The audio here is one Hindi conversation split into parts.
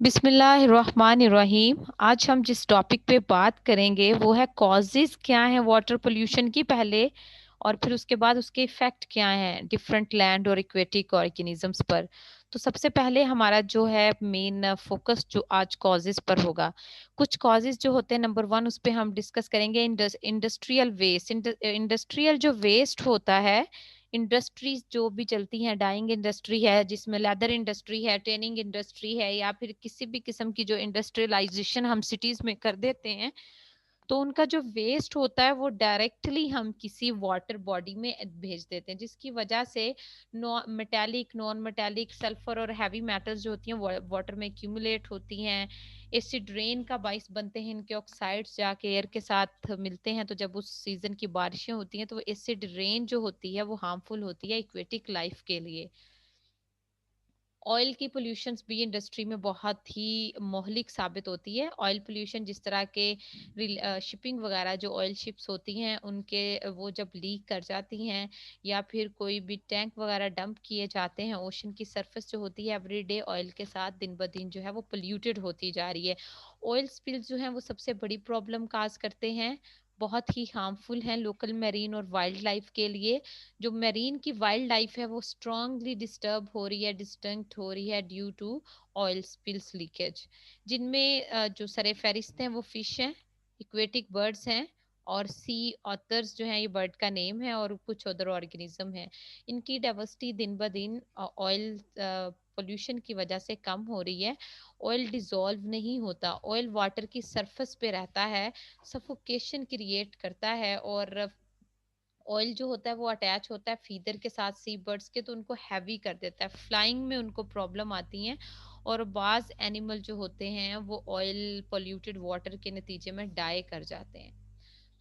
बिस्मिल्लाहिर्रहमानिर्रहीम। आज हम जिस टॉपिक पे बात करेंगे वो है कॉजेज क्या है वाटर पोल्यूशन की पहले, और फिर उसके बाद उसके इफेक्ट क्या हैं डिफरेंट लैंड और एक्वेटिक ऑर्गेनिजम्स पर। तो सबसे पहले हमारा जो है मेन फोकस जो आज कॉजेज पर होगा। कुछ कॉजेज जो होते हैं, नंबर वन उस पे हम डिस्कस करेंगे इंडस्ट्रियल वेस्ट। इंडस्ट्रियल जो वेस्ट होता है, इंडस्ट्रीज जो भी चलती हैं, डाइंग इंडस्ट्री है जिसमें लेदर इंडस्ट्री है, ट्रेनिंग इंडस्ट्री है, या फिर किसी भी किस्म की जो इंडस्ट्रियलाइजेशन हम सिटीज में कर देते हैं, तो उनका जो वेस्ट होता है वो डायरेक्टली हम किसी वाटर बॉडी में भेज देते हैं, जिसकी वजह से मेटालिक, नॉन मेटालिक, सल्फर और हैवी मेटल्स जो होती हैं वाटर में एक्यूमुलेट होती हैं। एसिड रेन का बाइस बनते हैं, इनके ऑक्साइड्स जाके एयर के साथ मिलते हैं, तो जब उस सीजन की बारिशें होती हैं तो एसिड रेन जो होती है वो हार्मफुल होती है एक्वेटिक लाइफ के लिए। ऑयल की पोल्यूशन भी इंडस्ट्री में बहुत ही मोहलिक साबित होती है। ऑयल पोल्यूशन जिस तरह के शिपिंग वगैरह, जो ऑयल शिप्स होती हैं उनके वो जब लीक कर जाती हैं, या फिर कोई भी टैंक वगैरह डंप किए जाते हैं, ओशन की सरफेस जो होती है एवरीडे ऑयल के साथ दिन ब दिन जो है वो पोल्यूटेड होती जा रही है। ऑयल स्पिल्स जो हैं वो सबसे बड़ी प्रॉब्लम काज करते हैं, बहुत ही हार्मफुल हैं लोकल मैरीन और वाइल्ड लाइफ के लिए। जो मेरीन की वाइल्ड लाइफ है वो स्ट्रांगली डिस्टर्ब हो रही है, डिस्टिंक्ट हो रही है due to oil spills leakage, जिनमें जो सरे फहरिस्त हैं वो फिश हैं, इक्वेटिक बर्ड्स हैं, और सी ऑथर्स जो है ये बर्ड का नेम है, और कुछ अदर ऑर्गेनिज्म है। इनकी डाइवर्सिटी दिन ब दिन ऑयल पोल्यूशन की वजह से कम हो रही है। ऑयल डिजोल्व नहीं होता, ऑयल वाटर की सरफेस पे रहता है, सफोकेशन क्रिएट करता है, और ऑयल जो होता है वो अटैच होता है फीदर के साथ सी बर्ड्स के, तो उनको हैवी कर देता है, फ्लाइंग में उनको प्रॉब्लम आती है, और बाज एनिमल जो होते हैं वो ऑयल पोल्यूटेड वाटर के नतीजे में डाई कर जाते हैं।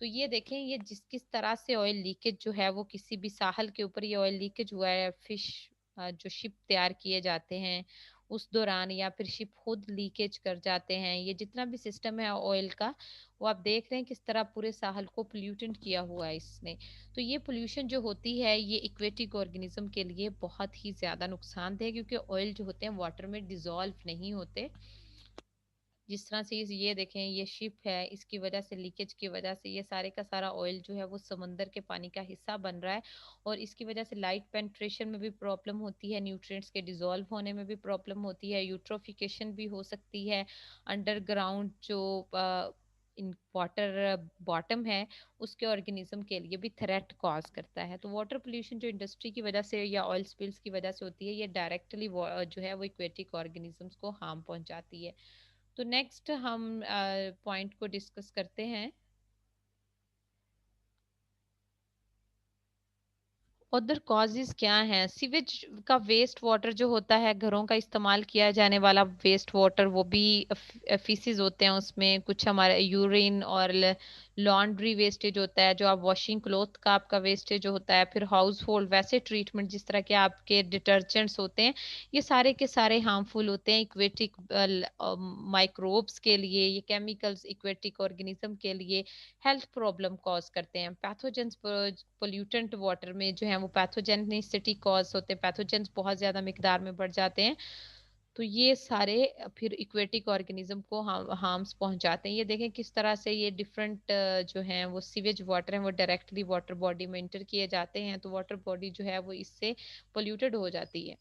तो ये देखें, ये जिस किस तरह से ऑयल लीकेज जो है वो किसी भी साहल के ऊपर ये ऑयल लीकेज हुआ है, फिश जो शिप तैयार किए जाते हैं उस दौरान, या फिर शिप खुद लीकेज कर जाते हैं, ये जितना भी सिस्टम है ऑयल का, वो आप देख रहे हैं किस तरह पूरे साहल को पोल्यूटेंट किया हुआ है इसने। तो ये पोल्यूशन जो होती है ये इक्वेटिक ऑर्गेनिज्म के लिए बहुत ही ज्यादा नुकसानदेह है, क्योंकि ऑयल जो होते हैं वाटर में डिजोल्व नहीं होते। जिस तरह से ये देखें, ये शिप है, इसकी वजह से, लीकेज की वजह से ये सारे का सारा ऑयल जो है वो समंदर के पानी का हिस्सा बन रहा है, और इसकी वजह से लाइट पेंट्रेशन में भी प्रॉब्लम होती है, न्यूट्रिएंट्स के डिजोल्व होने में भी प्रॉब्लम होती है, यूट्रोफिकेशन भी हो सकती है, अंडरग्राउंड जो इन वाटर बॉटम है उसके ऑर्गेनिज्म के लिए भी थ्रेट कॉज करता है। तो वाटर पोल्यूशन जो इंडस्ट्री की वजह से या ऑयल स्पिल्स की वजह से होती है, ये डायरेक्टली जो है वो इक्वेटिक ऑर्गेनिजम्स को हार्म पहुंचाती है। तो नेक्स्ट हम पॉइंट को डिस्कस करते हैं। अदर कॉजेज क्या हैं? सीवेज का वेस्ट वाटर जो होता है, घरों का इस्तेमाल किया जाने वाला वेस्ट वाटर, वो भी फीसिस होते हैं उसमें, कुछ हमारे यूरिन और लॉन्ड्री वेस्टेज होता है, जो आप वॉशिंग क्लोथ का आपका वेस्टेज होता है, फिर हाउस होल्ड वैसे ट्रीटमेंट जिस तरह के आपके डिटर्जेंट्स होते हैं, ये सारे के सारे हार्मफुल होते हैं इक्वेटिक माइक्रोब्स के लिए, ये केमिकल्स इक्वेटिक ऑर्गेनिज्म के लिए हेल्थ प्रॉब्लम कॉज करते हैं। पैथोजेंस पोल्यूटेंट वाटर में जो है वो पैथोजेनिसिटी कॉज होते हैं, पैथोजेंस बहुत ज्यादा मिकदार में बढ़ जाते हैं, तो ये सारे फिर इक्वेटिक ऑर्गेनिज्म को हार्म्स पहुंचाते हैं। ये देखें किस तरह से ये डिफरेंट जो हैं वो सीवेज वाटर हैं वो डायरेक्टली वाटर बॉडी में इंटर किए जाते हैं, तो वाटर बॉडी जो है वो इससे पोल्यूटेड हो जाती है।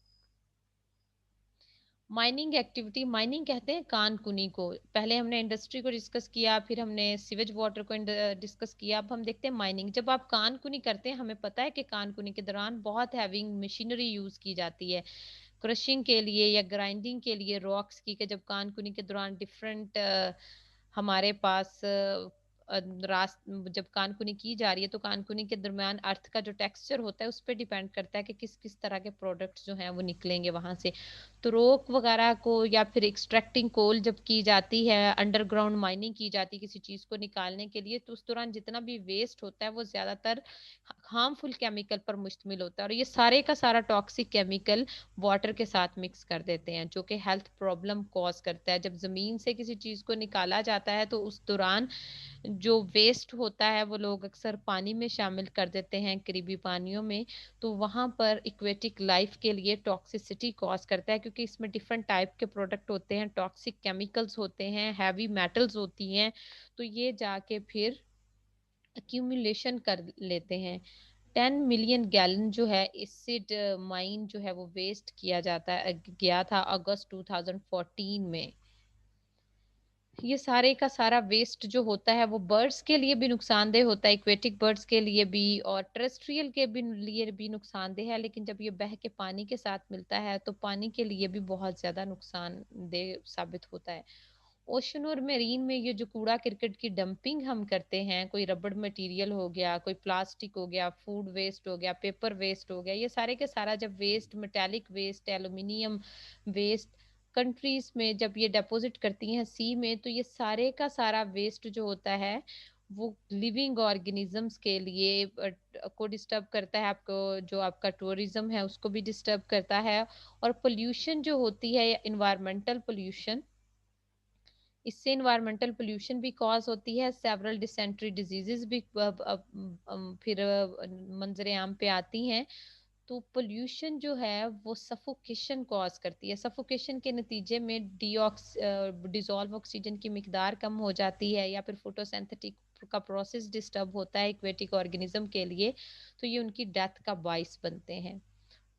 माइनिंग एक्टिविटी, माइनिंग कहते हैं कान कुनी को। पहले हमने इंडस्ट्री को डिस्कस किया, फिर हमने सीवेज वाटर को डिस्कस किया, अब हम देखते हैं माइनिंग। जब आप कान कुनी करते हैं, हमें पता है कि कान कुनी के दौरान बहुत हैवी मशीनरी यूज की जाती है क्रशिंग के लिए या ग्राइंडिंग के लिए रॉक्स की, कि जब कान कुनी के दौरान डिफरेंट हमारे पास रास जब कानकुनी की जा रही है, तो कानकुनी के दरमियान अर्थ का जो टेक्सचर होता है उस पर डिपेंड करता है कि किस किस तरह के प्रोडक्ट्स जो हैं वो निकलेंगे वहां से। तो रोक वगैरह को या फिर एक्सट्रैक्टिंग कोल जब की जाती है, अंडरग्राउंड माइनिंग की जाती है किसी चीज को निकालने के लिए, तो उस दौरान जितना भी वेस्ट होता है वो ज्यादातर हार्मफुल केमिकल पर मुश्तमिल होता है, और ये सारे का सारा टॉक्सिक केमिकल वाटर के साथ मिक्स कर देते हैं, जो कि हेल्थ प्रॉब्लम कॉज करता है। जब जमीन से किसी चीज को निकाला जाता है तो उस दौरान जो वेस्ट होता है वो लोग अक्सर पानी में शामिल कर देते हैं, करीबी पानियों में, तो वहां पर इक्वेटिक लाइफ के लिए टॉक्सिसिटी कॉज करता है, क्योंकि इसमें डिफरेंट टाइप के प्रोडक्ट होते हैं, टॉक्सिक केमिकल्स होते हैं, हैवी मेटल्स होती हैं, तो ये जाके फिर अक्यूमुलेशन कर लेते हैं। 10 मिलियन गैलन जो है एसिड माइन जो है वो वेस्ट किया जाता है, गया था अगस्त 2014 में। ये सारे का सारा वेस्ट जो होता है वो बर्ड्स के लिए भी नुकसानदेह होता है, इक्वेटिक बर्ड्स के लिए भी और टेरेस्ट्रियल के भी लिए भी नुकसानदेह है, लेकिन जब ये बह के पानी के साथ मिलता है तो पानी के लिए भी बहुत ज्यादा नुकसानदेह साबित होता है। ओशन और मेरीन में ये जो कूड़ा करकट की डंपिंग हम करते हैं, कोई रबड़ मटेरियल हो गया, कोई प्लास्टिक हो गया, फूड वेस्ट हो गया, पेपर वेस्ट हो गया, ये सारे के सारा जब waste, metallic waste, aluminium waste countries में जब ये डिपॉजिट करती हैं सी में, तो ये सारे का सारा वेस्ट जो होता है वो लिविंग ऑर्गेनिजम्स के लिए को डिस्टर्ब करता है, आपको जो आपका टूरिज्म है उसको भी डिस्टर्ब करता है। और पोल्यूशन जो होती है, इन्वायरमेंटल पोल्यूशन, इससे इन्वायरमेंटल पोल्यूशन भी कॉज होती है, सेवरल डिसेंट्री डिजीजेस भी फिर मंजरे आम पे आती हैं। तो पोल्यूशन जो है वो सफोकेशन कॉज करती है, सफोकेशन के नतीजे में डिजॉल्व ऑक्सीजन की मिकदार कम हो जाती है, या फिर फोटोसिंथेटिक का प्रोसेस डिस्टर्ब होता है एक्वेटिक ऑर्गेनिज्म के लिए, तो ये उनकी डेथ का बाइस बनते हैं।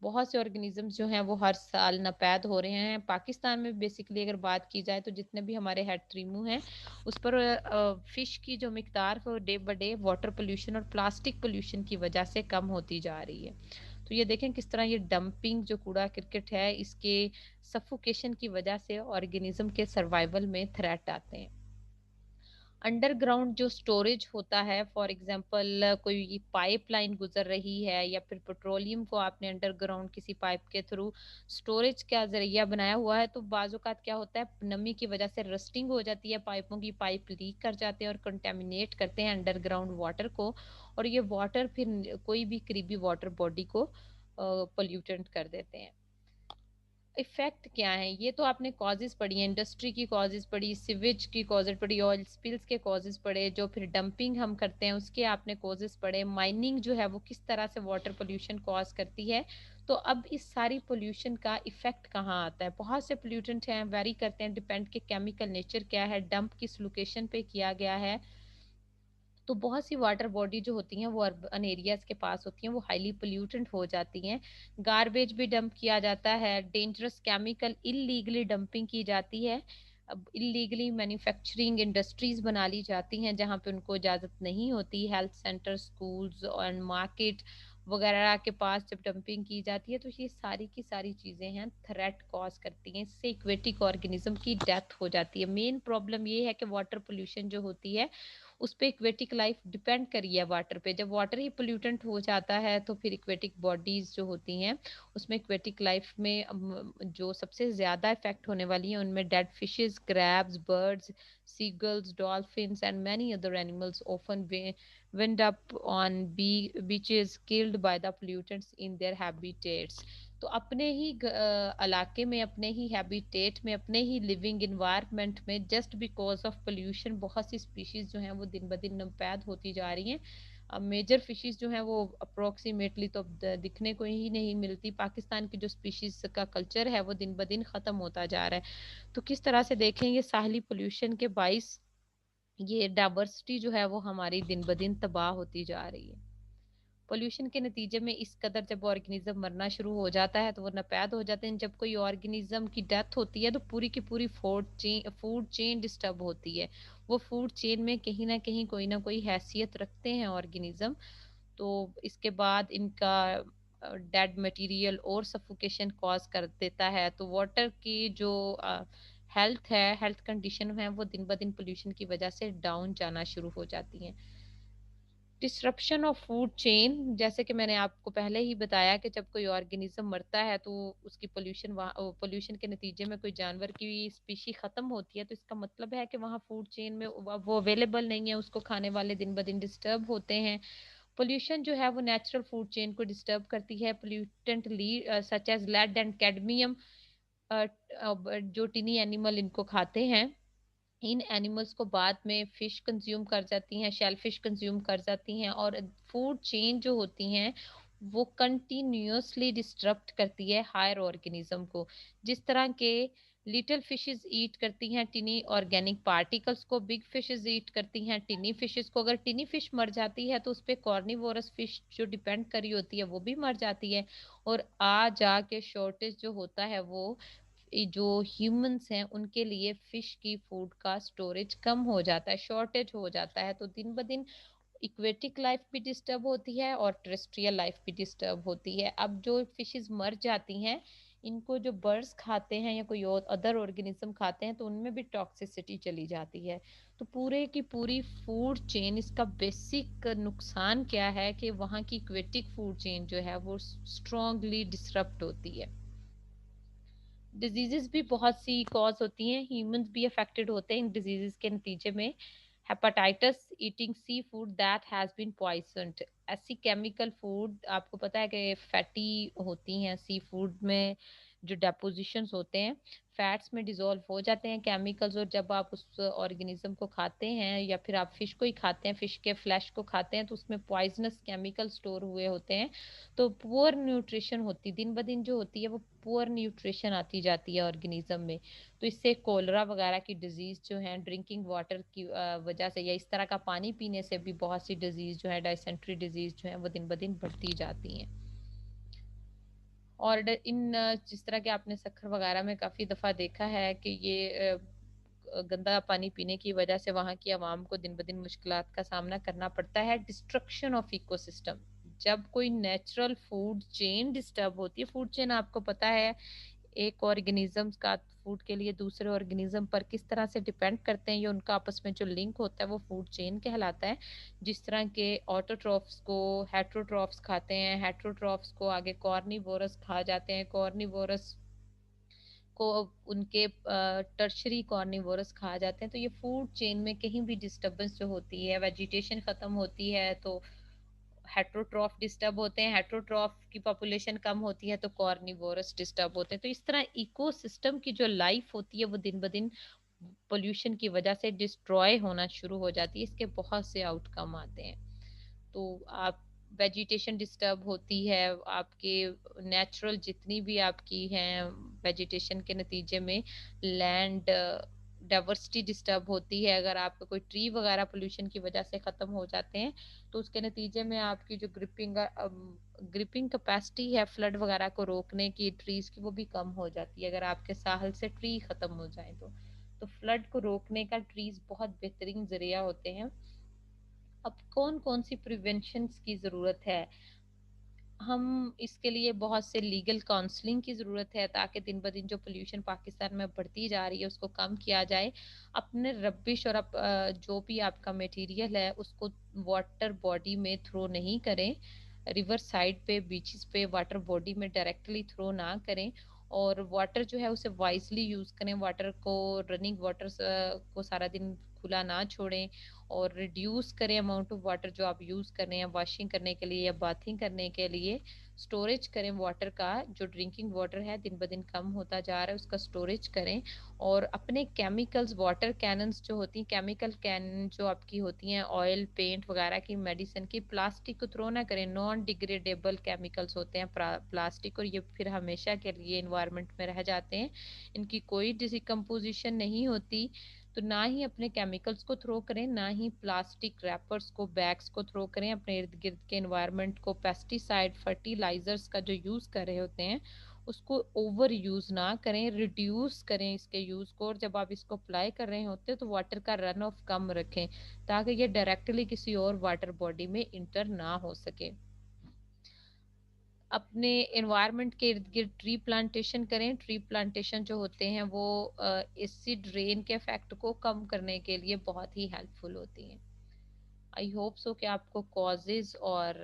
बहुत से ऑर्गेनिजम्स जो हैं वो हर साल नापैद हो रहे हैं। पाकिस्तान में बेसिकली अगर बात की जाए तो जितने भी हमारे हेड ट्रीमू हैं उस पर फिश की जो मिकदार है वो day by day water pollution और प्लास्टिक पोल्यूशन की वजह से कम होती जा रही है। तो ये देखें किस तरह ये डंपिंग जो कूड़ा क्रिकेट है इसके सफोकेशन की वजह से ऑर्गेनिज्म के सर्वाइवल में थ्रेट आते हैं। अंडरग्राउंड जो स्टोरेज होता है, फॉर एग्जांपल कोई पाइपलाइन गुजर रही है या फिर पेट्रोलियम को आपने अंडरग्राउंड किसी पाइप के थ्रू स्टोरेज का जरिया बनाया हुआ है, तो बाजूकात क्या होता है नमी की वजह से रस्टिंग हो जाती है पाइपों की, पाइप लीक कर जाते हैं और कंटेमिनेट करते हैं अंडरग्राउंड वाटर को, और ये वाटर फिर कोई भी करीबी वाटर बॉडी को पोल्यूटेंट कर देते हैं। इफेक्ट क्या है, ये तो आपने कॉजेज पढ़ी है, इंडस्ट्री की कॉजेज पढ़ी, सिवेज की कॉजेज पढ़ी, ऑयल स्पिल्स के कॉजेज पढ़े, जो फिर डंपिंग हम करते हैं उसके आपने कॉजेज पढ़े, माइनिंग जो है वो किस तरह से वाटर पोल्यूशन कॉज करती है। तो अब इस सारी पोल्यूशन का इफेक्ट कहाँ आता है, बहुत से पोल्यूटेंट हैं, वेरी करते हैं, डिपेंड के केमिकल नेचर क्या है, डंप किस लोकेशन पे किया गया है। तो बहुत सी वाटर बॉडी जो होती हैं वो अर्बन एरियाज के पास होती हैं, वो हाईली पोल्यूटेंट हो जाती हैं। गार्बेज भी डंप किया जाता है, डेंजरस केमिकल इलीगली डंपिंग की जाती है, अब इलीगली मैन्युफैक्चरिंग इंडस्ट्रीज बना ली जाती हैं जहां पे उनको इजाजत नहीं होती, हेल्थ सेंटर, स्कूल्स और मार्केट वगैरह के पास जब डंपिंग की जाती है, तो ये सारी की सारी चीजें हैं थ्रेट कॉज करती हैं, इससे इक्वेटिक ऑर्गेनिज्म की डेथ हो जाती है। मेन प्रॉब्लम ये है कि वाटर पोल्यूशन जो होती है उस पे इक्वेटिक लाइफ डिपेंड करी है वाटर पे, जब वाटर ही पोल्यूटेंट हो जाता है तो फिर इक्वेटिक बॉडीज जो होती हैं उसमें इक्वेटिक लाइफ में जो सबसे ज्यादा इफेक्ट होने वाली है उनमें dead fishes, crabs, birds, seagulls, dolphins, and many other animals often wind up on beaches killed by the pollutants in their habitats. तो अपने ही इलाके में, अपने ही हैबिटेट में, अपने ही लिविंग इन्वायरमेंट में जस्ट बिकॉज ऑफ पोल्यूशन बहुत सी स्पीशीज जो हैं वो दिन ब दिन नमपैद होती जा रही हैं। अब मेजर फिशेस जो हैं वो अप्रोक्सीमेटली तो अब दिखने को ही नहीं मिलती। पाकिस्तान की जो स्पीशीज का कल्चर है वो दिन ब दिन खत्म होता जा रहा है। तो किस तरह से देखें ये साहली पोल्यूशन के बाइस ये डाइवर्सिटी जो है वो हमारी दिन ब दिन तबाह होती जा रही है। पोल्यूशन के नतीजे में इस कदर जब ऑर्गेनिज्म मरना शुरू हो जाता है तो वो नपैद हो जाते हैं। जब कोई ऑर्गेनिज्म की डेथ होती है तो पूरी की पूरी फूड चेन डिस्टर्ब होती है। वो फूड चेन में कहीं ना कोई हैसियत रखते हैं ऑर्गेनिज्म। तो इसके बाद इनका डेड मटेरियल और सफोकेशन कॉज कर देता है। तो वाटर की जो हेल्थ है, हेल्थ कंडीशन है, वो दिन ब दिन पोल्यूशन की वजह से डाउन जाना शुरू हो जाती हैं। डिसरप्शन ऑफ फूड चेन, जैसे कि मैंने आपको पहले ही बताया कि जब कोई ऑर्गेनिज्म मरता है तो उसकी पोल्यूशन के नतीजे में कोई जानवर की स्पीशी खत्म होती है, तो इसका मतलब है कि वहाँ फूड चेन में वो अवेलेबल नहीं है, उसको खाने वाले दिन ब दिन डिस्टर्ब होते हैं। पोल्यूशन जो है वो नेचुरल फूड चेन को डिस्टर्ब करती है। Pollutant such as lead and cadmium जो टिनी एनिमल इनको खाते हैं, इन एनिमल्स को बाद में फिश कंज्यूम कर जाती हैं, शेल फिश कंज्यूम कर जाती हैं, और फूड चेन जो होती हैं वो कंटिन्यूअसली डिस्टरप्ट करती है हायर ऑर्गेनिज्म को। जिस तरह के लिटिल फिशेस ईट करती हैं टिनी ऑर्गेनिक पार्टिकल्स को, बिग फिशेस ईट करती हैं टिनी फिशेस को। अगर टिनी फिश मर जाती है तो उस पर कॉर्निवोरस फिश जो डिपेंड करी होती है वो भी मर जाती है, और आ जाके शॉर्टेज जो होता है वो जो ह्यूमंस हैं उनके लिए फिश की फूड का स्टोरेज कम हो जाता है, शॉर्टेज हो जाता है। तो दिन ब दिन इक्वेटिक लाइफ भी डिस्टर्ब होती है और टेरेस्ट्रियल लाइफ भी डिस्टर्ब होती है। अब जो फिशेस मर जाती हैं, इनको जो बर्ड्स खाते हैं या कोई और अदर ऑर्गेनिज्म खाते हैं तो उनमें भी टॉक्सिसिटी चली जाती है। तो पूरे की पूरी फूड चेन, इसका बेसिक नुकसान क्या है कि वहाँ की इक्वेटिक फूड चेन जो है वो स्ट्रांगली डिसरप्ट होती है। डिजीजेस भी बहुत सी कॉज होती हैं, ह्यूमंस भी अफेक्टेड होते हैं इन डिजीजेस के नतीजे में। Hepatitis, eating sea food that has been poisoned. ऐसी केमिकल फूड, आपको पता है कि फैटी होती हैं सी फूड में, जो डेपोजिशंस होते हैं फैट्स में डिजोल्व हो जाते हैं केमिकल्स, और जब आप उस ऑर्गेनिज्म को खाते हैं या फिर आप फिश को ही खाते हैं, फिश के फ्लैश को खाते हैं, तो उसमें पॉइजनस केमिकल स्टोर हुए होते हैं। तो पुअर न्यूट्रिशन होती, दिन ब दिन जो होती है वो पुअर न्यूट्रिशन आती जाती है ऑर्गेनिज्म में। तो इससे कोलरा वगैरह की डिजीज जो है ड्रिंकिंग वाटर की वजह से, या इस तरह का पानी पीने से भी बहुत सी डिजीज जो है, डायसेंट्री डिजीज जो है वो दिन ब दिन बढ़ती जाती हैं। और जिस तरह के आपने सखर वगैरह में काफी दफा देखा है कि ये गंदा पानी पीने की वजह से वहां की आवाम को दिन ब दिन मुश्किलात का सामना करना पड़ता है। डिस्ट्रक्शन ऑफ इकोसिस्टम, जब कोई नेचुरल फूड चेन डिस्टर्ब होती है, फूड चेन आपको पता है एक ऑर्गेनिज्म का फूड के लिए दूसरे ऑर्गेनिज्म पर किस तरह से डिपेंड करते हैं, ये उनका आपस में जो लिंक होता है वो फूड चेन कहलाता है। जिस तरह के ऑटोट्रॉफ्स को हेट्रोट्रॉफ्स खाते हैं, हेट्रोट्रॉफ्स को आगे कॉर्निवोरस खा जाते हैं, कॉर्निवोरस को उनके टर्शरी कॉर्निवोरस खा जाते हैं। तो ये फूड चेन में कहीं भी डिस्टरबेंस जो होती है, वेजिटेशन खत्म होती है तो हेट्रोट्रॉफ डिस्टर्ब होते हैं, हेट्रोट्रॉफ की पॉपुलेशन कम होती है तो कॉर्निवोरस डिस्टर्ब होते हैं। तो इस तरह इकोसिस्टम की जो लाइफ होती है वो दिन ब दिन पोल्यूशन की वजह से डिस्ट्रॉय होना शुरू हो जाती है। इसके बहुत से आउटकम आते हैं। तो आप वेजिटेशन डिस्टर्ब होती है, आपके नेचुरल जितनी भी आपकी हैं वेजिटेशन के नतीजे में लैंड डाइवर्सिटी डिस्टर्ब होती है। अगर आपका कोई ट्री वगैरह पोल्यूशन की वजह से खत्म हो जाते हैं तो उसके नतीजे में आपकी जो ग्रिपिंग कैपेसिटी है फ्लड वगैरह को रोकने की ट्रीज की, वो भी कम हो जाती है। अगर आपके साहल से ट्री खत्म हो जाए तो फ्लड को रोकने का ट्रीज बहुत बेहतरीन जरिया होते हैं। अब कौन कौन सी प्रिवेंशन की जरूरत है, हम इसके लिए बहुत से लीगल काउंसलिंग की जरूरत है ताकि दिन ब दिन जो पोल्यूशन पाकिस्तान में बढ़ती जा रही है उसको कम किया जाए। अपने रबिश और जो भी आपका मटेरियल है उसको वाटर बॉडी में थ्रो नहीं करें, रिवर साइड पे, बीचेस पे वाटर बॉडी में डायरेक्टली थ्रो ना करें। और वाटर जो है उसे वाइजली यूज करें, वाटर को, रनिंग वाटर को सारा दिन खुला ना छोड़ें, और रिड्यूस करें अमाउंट ऑफ वाटर जो आप यूज कर रहे हैं वॉशिंग करने के लिए या बाथिंग करने के लिए। स्टोरेज करें वाटर का, जो ड्रिंकिंग वाटर है दिन ब दिन कम होता जा रहा है उसका स्टोरेज करें। और अपने केमिकल्स, वाटर कैनन्स जो होती हैं, केमिकल कैन जो आपकी होती हैं ऑयल पेंट वगैरह की, मेडिसिन की, प्लास्टिक को थ्रो ना करें। नॉन डिग्रेडेबल केमिकल्स होते हैं प्लास्टिक, और ये फिर हमेशा के लिए इन्वायरमेंट में रह जाते हैं, इनकी कोई डिकम्पोजिशन नहीं होती। तो ना ही अपने केमिकल्स को थ्रो करें, ना ही प्लास्टिक रैपर्स को, बैग्स को थ्रो करें अपने इर्द गिर्द के एनवायरनमेंट को। पेस्टिसाइड, फर्टिलाइजर्स का जो यूज कर रहे होते हैं उसको ओवर यूज ना करें, रिड्यूस करें इसके यूज को। और जब आप इसको अप्लाई कर रहे होते हैं तो वाटर का रन ऑफ कम रखें ताकि ये डायरेक्टली किसी और वाटर बॉडी में इंटर ना हो सके। अपने एनवायरनमेंट के इर्द गिर्द ट्री प्लांटेशन करें। ट्री प्लांटेशन जो होते हैं वो एसिड रेन के इफेक्ट को कम करने के लिए बहुत ही हेल्पफुल होती हैं। आई होप सो कि आपको कॉजेज और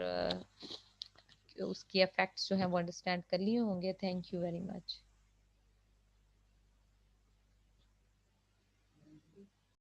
उसकी इफेक्ट्स जो हैं वो अंडरस्टैंड कर लिए होंगे। Thank you very much.